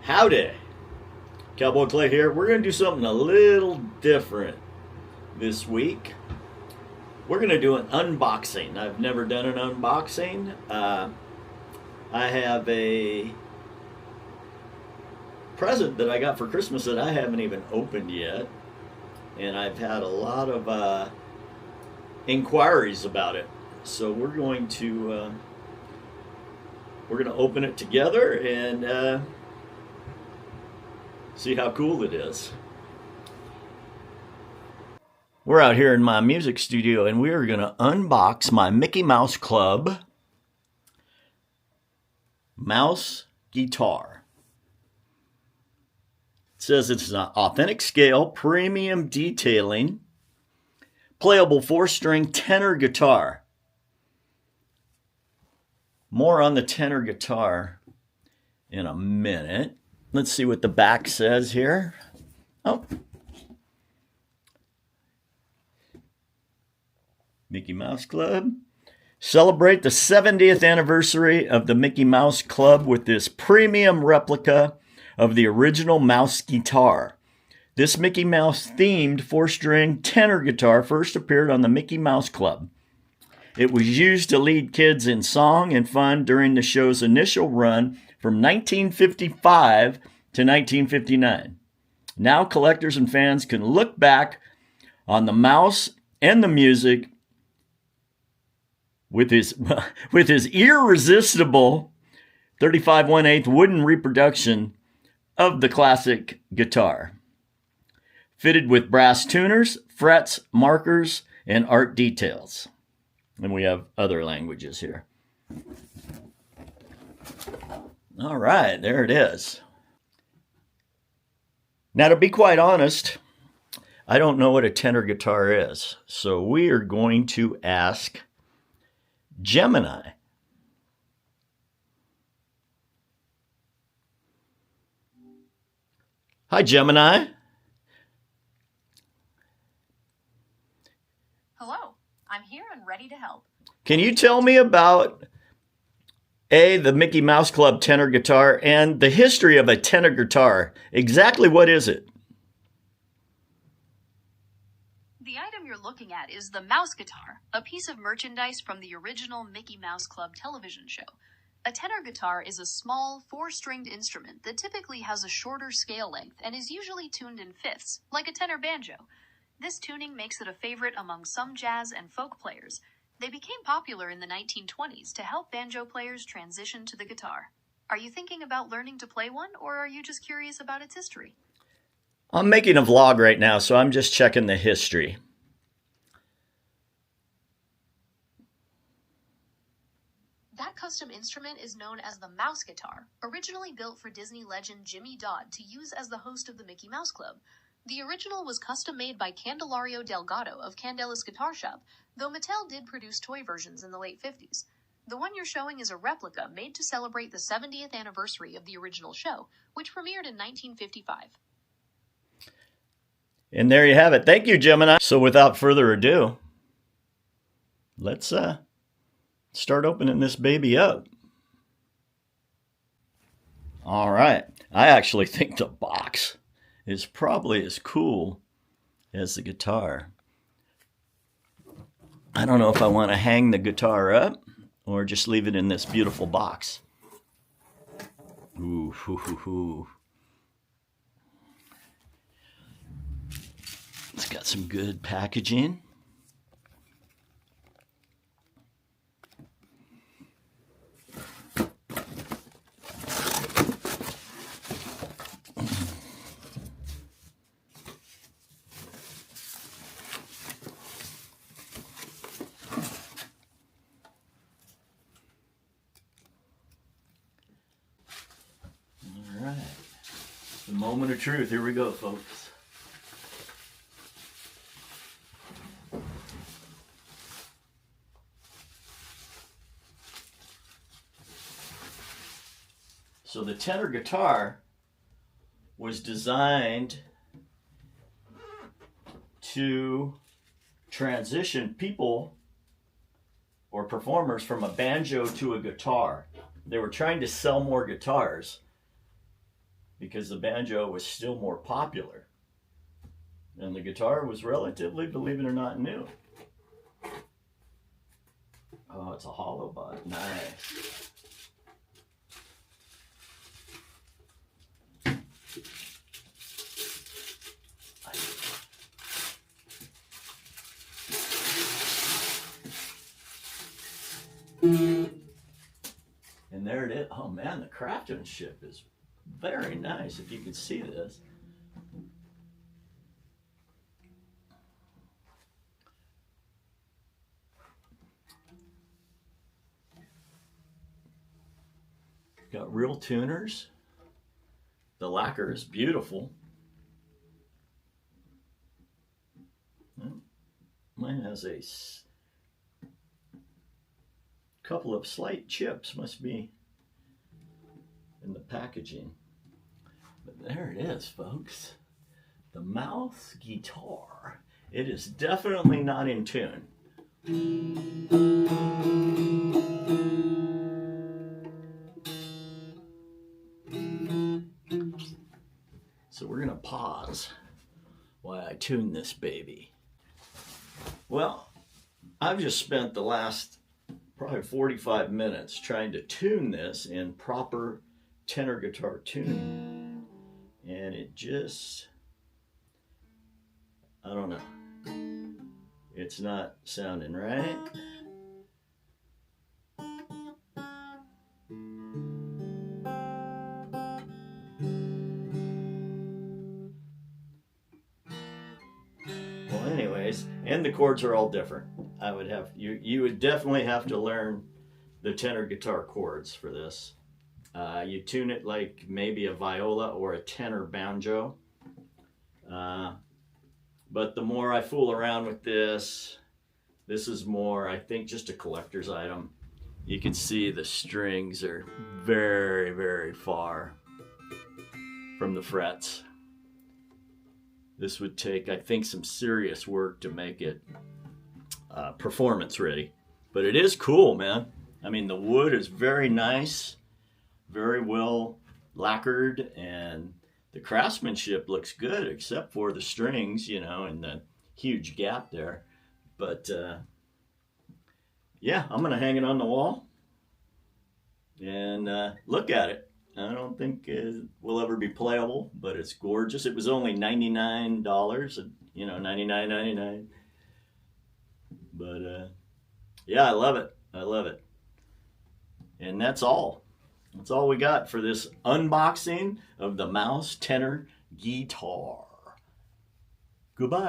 Howdy, Cowboy Clay here. We're going to do something a little different this week. We're going to do an unboxing. I've never done an unboxing. I have a present that I got for Christmas that I haven't even opened yet. And I've had a lot of inquiries about it. So we're going to open it together and see how cool it is. We're out here in my music studio and we are going to unbox my Mickey Mouse Club Mousegetar. It says it's an authentic scale, premium detailing, playable 4-string tenor guitar. More on the tenor guitar in a minute. Let's see what the back says here. Oh. Mickey Mouse Club. Celebrate the 70th anniversary of the Mickey Mouse Club with this premium replica of the original Mousegetar. This Mickey Mouse themed 4-string tenor guitar first appeared on the Mickey Mouse Club. It was used to lead kids in song and fun during the show's initial run from 1955 to 1959. Now collectors and fans can look back on the mouse and the music with his irresistible 35 1/8 wooden reproduction of the classic guitar. Fitted with brass tuners, frets, markers, and art details. And we have other languages here. All right, there it is. Now, to be quite honest, I don't know what a tenor guitar is. So we are going to ask Gemini. Hi, Gemini. Hello, I'm here and ready to help. Can you tell me about the Mickey Mouse Club tenor guitar and the history of a tenor guitar? Exactly what is it? The item you're looking at is the Mousegetar, a piece of merchandise from the original Mickey Mouse Club television show. A tenor guitar is a small, 4-stringed instrument that typically has a shorter scale length and is usually tuned in fifths, like a tenor banjo. This tuning makes it a favorite among some jazz and folk players. They became popular in the 1920s to help banjo players transition to the guitar. Are you thinking about learning to play one, or are you just curious about its history? I'm making a vlog right now, so I'm just checking the history. That custom instrument is known as the Mousegetar, originally built for Disney legend Jimmy Dodd to use as the host of the Mickey Mouse Club. The original was custom made by Candelario Delgado of Candelas Guitar Shop, though Mattel did produce toy versions in the late 50s. The one you're showing is a replica made to celebrate the 70th anniversary of the original show, which premiered in 1955. And there you have it. Thank you, Gemini. So without further ado, let's start opening this baby up. All right. I actually think the box is probably as cool as the guitar. I don't know if I want to hang the guitar up or just leave it in this beautiful box. Ooh, hoo, hoo, hoo. It's got some good packaging. All right, the moment of truth. Here we go, folks. So the tenor guitar was designed to transition people or performers from a banjo to a guitar. They were trying to sell more guitars. because the banjo was still more popular. And the guitar was relatively, believe it or not, new. Oh, it's a hollow body. Nice. And there it is. Oh man, the craftsmanship is very nice, if you could see this. Got real tuners. The lacquer is beautiful. Mine has a couple of slight chips, must be in the packaging. But there it is, folks. The Mousegetar. It is definitely not in tune. So we're gonna pause while I tune this baby. Well, I've just spent the last probably 45 minutes trying to tune this in proper tenor guitar tuning, and it just, I don't know, it's not sounding right. Well, anyways, and the chords are all different. I would have, you would definitely have to learn the tenor guitar chords for this. You tune it like maybe a viola or a tenor banjo. But the more I fool around with this is more, I think, just a collector's item. You can see the strings are very, very far from the frets. This would take, I think, some serious work to make it performance ready. But it is cool, man. I mean, the wood is very nice, very well lacquered, and the craftsmanship looks good, except for the strings, you know, and the huge gap there. But yeah, I'm gonna hang it on the wall and look at it. I don't think it will ever be playable, but it's gorgeous. It was only $99, you know, $99.99. But yeah, I love it. I love it. And that's all. That's all we got for this unboxing of the Mouse Tenor Guitar. Goodbye.